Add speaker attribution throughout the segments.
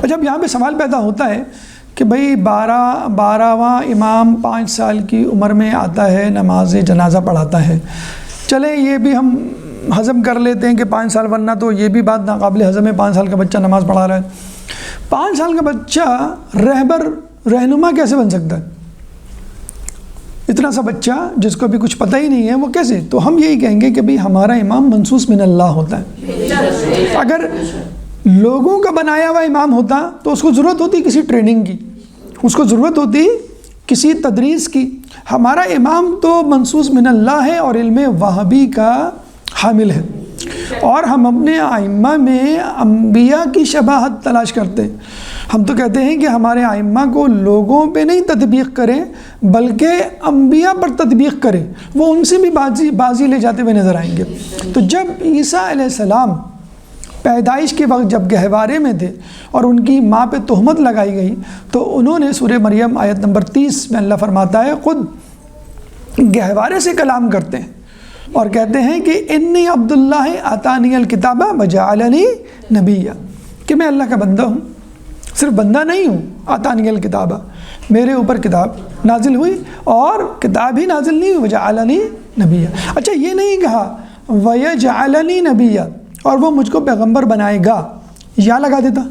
Speaker 1: اچھا اب یہاں پہ سوال پیدا ہوتا ہے کہ بھئی 12واں امام 5 سال کی عمر میں آتا ہے، نماز جنازہ پڑھاتا ہے. چلیں یہ بھی ہم ہضم کر لیتے ہیں کہ 5 سال، ورنہ تو یہ بھی بات ناقابل ہضم ہے 5 سال کا بچہ نماز پڑھا رہا ہے. 5 سال کا بچہ رہنما کیسے بن سکتا ہے؟ اتنا سا بچہ جس کو بھی کچھ پتہ ہی نہیں ہے وہ کیسے؟ تو ہم یہی کہیں گے کہ بھئی ہمارا امام منصوص من اللہ ہوتا ہے. اگر لوگوں کا بنایا ہوا امام ہوتا تو اس کو ضرورت ہوتی کسی ٹریننگ کی، اس کو ضرورت ہوتی کسی تدریس کی. ہمارا امام تو منصوص من اللہ ہے اور علم وہابی کا حامل ہے، اور ہم اپنے ائمہ میں انبیاء کی شباہت تلاش کرتے ہیں. ہم تو کہتے ہیں کہ ہمارے ائمہ کو لوگوں پہ نہیں تطبیق کریں بلکہ انبیاء پر تطبیق کریں، وہ ان سے بھی بازی لے جاتے ہوئے نظر آئیں گے. تو جب عیسیٰ علیہ السلام پیدائش کے وقت جب گہوارے میں تھے اور ان کی ماں پہ تہمت لگائی گئی تو انہوں نے سورہ مریم آیت نمبر 30 میں اللہ فرماتا ہے خود گہوارے سے کلام کرتے ہیں اور کہتے ہیں کہ انی عبداللہ آتانی الکتاب وجعلنی نبیا، کہ میں اللہ کا بندہ ہوں، صرف بندہ نہیں ہوں، آتانی الکتاب میرے اوپر کتاب نازل ہوئی اور کتاب ہی نازل نہیں ہوئی، وجعلنی نبیا. اچھا یہ نہیں کہا ویجعلنی نبیا اور وہ مجھ کو پیغمبر بنائے گا، یا لگا دیتا،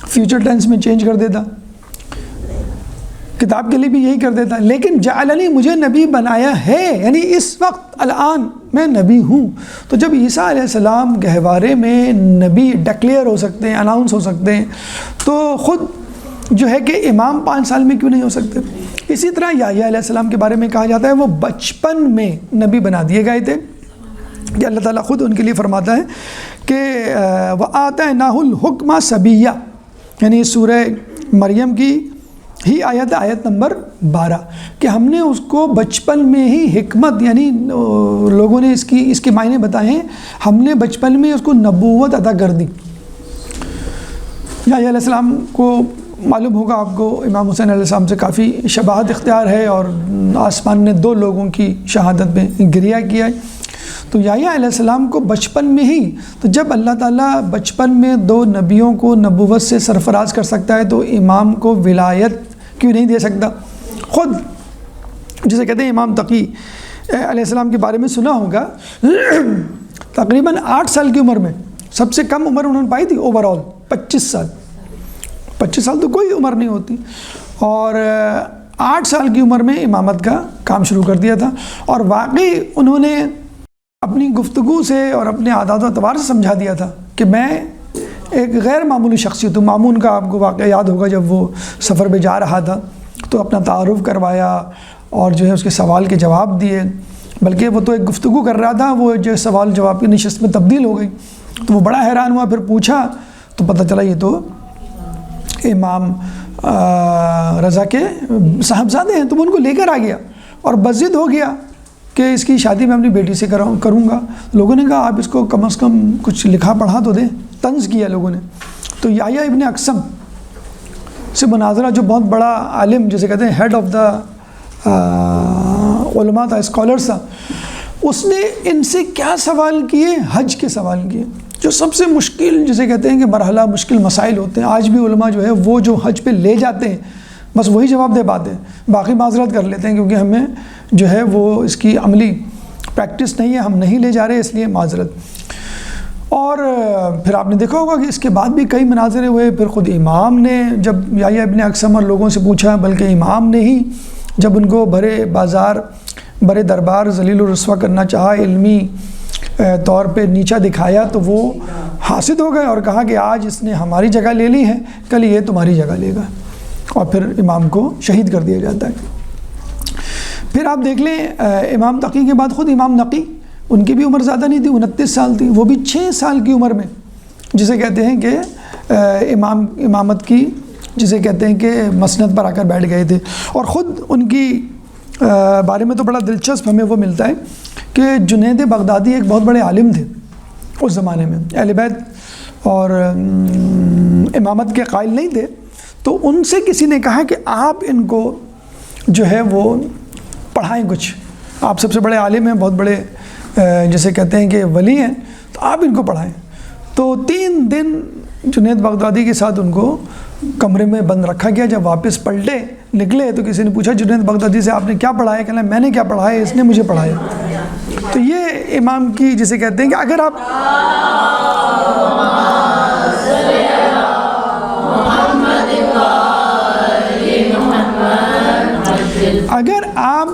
Speaker 1: فیوچر ٹینس میں چینج کر دیتا، کتاب کے لیے بھی یہی کر دیتا. لیکن جعلنی مجھے نبی بنایا ہے، یعنی اس وقت الان میں نبی ہوں. تو جب عیسیٰ علیہ السلام گہوارے میں نبی ڈکلیئر ہو سکتے ہیں، اناؤنس ہو سکتے ہیں، تو خود جو ہے کہ امام 5 سال میں کیوں نہیں ہو سکتے؟ اسی طرح یحییٰ علیہ السلام کے بارے میں کہا جاتا ہے وہ بچپن میں نبی بنا دیے گئے تھے، کہ اللہ تعالیٰ خود ان کے لیے فرماتا ہے کہ وَآتَيْنَاهُ الْحُكْمَ صَبِيًّا، یعنی سورہ مریم کی ہی آیت نمبر 12، کہ ہم نے اس کو بچپن میں ہی حکمت، یعنی لوگوں نے اس کے معنی بتائے ہیں، ہم نے بچپن میں اس کو نبوت عطا کر دی. یحییٰ علیہ السلام کو معلوم ہوگا آپ کو امام حسین علیہ السلام سے کافی شباہت اختیار ہے اور آسمان نے 2 لوگوں کی شہادت میں گریہ کیا ہے. تو یحییٰ علیہ السلام کو بچپن میں ہی، تو جب اللہ تعالیٰ بچپن میں 2 نبیوں کو نبوت سے سرفراز کر سکتا ہے تو امام کو ولایت کیوں نہیں دے سکتا؟ خود جسے کہتے ہیں امام تقی علیہ السلام کے بارے میں سنا ہوگا، تقریباً 8 سال کی عمر میں، سب سے کم عمر انہوں نے پائی تھی اوور آل 25 سال. 25 سال تو کوئی عمر نہیں ہوتی، اور 8 سال کی عمر میں امامت کا کام شروع کر دیا تھا. اور واقعی انہوں نے اپنی گفتگو سے اور اپنے عادات و اطوار سے سمجھا دیا تھا کہ میں ایک غیر معمولی شخصیت ہوں. مامون کا آپ کو واقعہ یاد ہوگا، جب وہ سفر پہ جا رہا تھا تو اپنا تعارف کروایا اور جو ہے اس کے سوال کے جواب دیے، بلکہ وہ تو ایک گفتگو کر رہا تھا، وہ جو سوال جواب کی نشست میں تبدیل ہو گئی. تو وہ بڑا حیران ہوا، پھر پوچھا تو پتہ چلا یہ تو امام رضا کے صاحبزادے ہیں. تو وہ ان کو لے کر آ گیا اور بضد ہو گیا کہ اس کی شادی میں اپنی بیٹی سے کروں گا. لوگوں نے کہا آپ اس کو کم از کم کچھ لکھا پڑھا تو دیں. طنز کیا لوگوں نے. تو یحییٰ ابن اقسم سے مناظرہ، جو بہت بڑا عالم جسے کہتے ہیں ہیڈ آف دا علماء تھا، اسکالرس تھا، اس نے ان سے کیا سوال کیے؟ حج کے سوال کیے، جو سب سے مشکل جسے کہتے ہیں کہ مرحلہ مشکل مسائل ہوتے ہیں. آج بھی علماء جو ہے وہ جو حج پہ لے جاتے ہیں بس وہی جواب دے پاتے ہیں، باقی معذرت کر لیتے ہیں کیونکہ ہمیں جو ہے وہ اس کی عملی پریکٹس نہیں ہے، ہم نہیں لے جا رہے، اس لیے معذرت. اور پھر آپ نے دیکھا ہوگا کہ اس کے بعد بھی کئی مناظرے ہوئے. پھر خود امام نے جب یحییٰ ابن اقسم اور لوگوں سے پوچھا، بلکہ امام نے ہی جب ان کو برے دربار ذلیل و رسوا کرنا چاہا، علمی طور پہ نیچا دکھایا، تو وہ حاسد ہو گئے اور کہا کہ آج اس نے ہماری جگہ لے لی ہے، کل یہ تمہاری جگہ لے گا، اور پھر امام کو شہید کر دیا جاتا ہے. پھر آپ دیکھ لیں امام تقی کے بعد خود امام نقی، ان کی بھی عمر زیادہ نہیں تھی، 29 سال تھی. وہ بھی 6 سال کی عمر میں جسے کہتے ہیں کہ امامت کی جسے کہتے ہیں کہ مسند پر آ کر بیٹھ گئے تھے. اور خود ان کی بارے میں تو بڑا دلچسپ ہمیں وہ ملتا ہے کہ جنید بغدادی ایک بہت بڑے عالم تھے اس زمانے میں، اہل بیت اور امامت کے قائل نہیں تھے. تو ان سے کسی نے کہا کہ آپ ان کو جو ہے وہ پڑھائیں کچھ، آپ سب سے بڑے عالم ہیں، بہت بڑے جسے کہتے ہیں کہ ولی ہیں، تو آپ ان کو پڑھائیں. تو 3 دن جنید بغدادی کے ساتھ ان کو کمرے میں بند رکھا گیا. جب واپس پلٹے نکلے تو کسی نے پوچھا جنید بغدادی سے آپ نے کیا پڑھایا؟ کہنا میں نے کیا پڑھایا، اس نے مجھے پڑھایا. تو یہ امام کی جسے کہتے ہیں کہ اگر آپ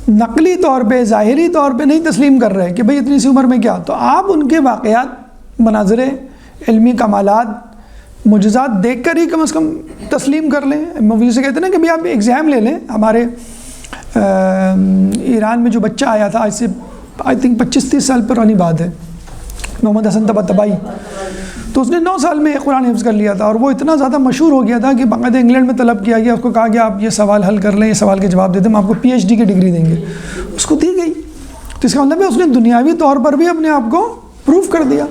Speaker 1: نقلی طور پہ ظاہری طور پہ نہیں تسلیم کر رہے کہ بھئی اتنی سی عمر میں کیا، تو آپ ان کے واقعات، مناظر علمی کمالات، معجزات دیکھ کر ہی کم از کم تسلیم کر لیں. مولوی سے کہتے ہیں نا کہ بھئی آپ ایگزام لے لیں. ہمارے ایران میں جو بچہ آیا تھا آج سے آئی تھنک 25-30 سال پرانی بات ہے، محمد حسن طباطبائی، تو اس نے 9 سال میں قرآن حفظ کر لیا تھا اور وہ اتنا زیادہ مشہور ہو گیا تھا کہ باقاعدہ انگلینڈ میں طلب کیا گیا. اس کو کہا گیا آپ یہ سوال حل کر لیں، یہ سوال کے جواب دے دیں، ہم آپ کو PhD کی ڈگری دیں گے. اس کو دی گئی. تو اس کا مطلب ہے اس نے دنیاوی طور پر بھی اپنے آپ کو پروف کر دیا.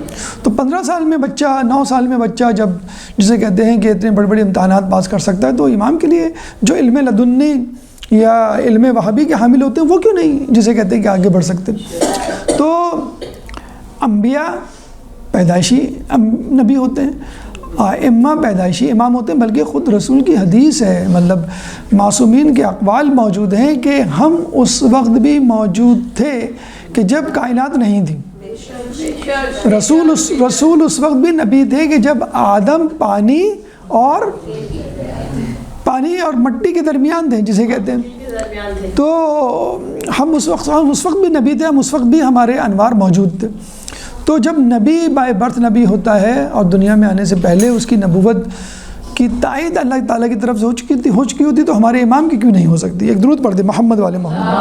Speaker 1: تو 15 سال میں بچہ، 9 سال میں بچہ جب جسے کہتے ہیں کہ اتنے بڑے بڑے امتحانات پاس کر سکتا ہے، تو امام کے لیے جو علم لدنی یا علم وہابی کے حامل ہوتے ہیں وہ کیوں نہیں جسے کہتے ہیں کہ آگے بڑھ سکتے. تو انبیاء پیدائشی نبی ہوتے ہیں، ائمہ پیدائشی امام ہوتے ہیں، بلکہ خود رسول کی حدیث ہے، مطلب معصومین کے اقوال موجود ہیں کہ ہم اس وقت بھی موجود تھے کہ جب کائنات نہیں تھی. رسول اس وقت بھی نبی تھے کہ جب آدم پانی اور مٹی کے درمیان تھے جسے کہتے ہیں. تو ہم اس وقت بھی نبی تھے، ہم اس وقت بھی ہمارے انوار موجود تھے. تو جب نبی بائی برتھ نبی ہوتا ہے اور دنیا میں آنے سے پہلے اس کی نبوت کی تائید اللہ تعالیٰ کی طرف سے ہو چکی ہوتی، تو ہمارے امام کی کیوں نہیں ہو سکتی؟ ایک درود پڑھ دے محمد والے محمد.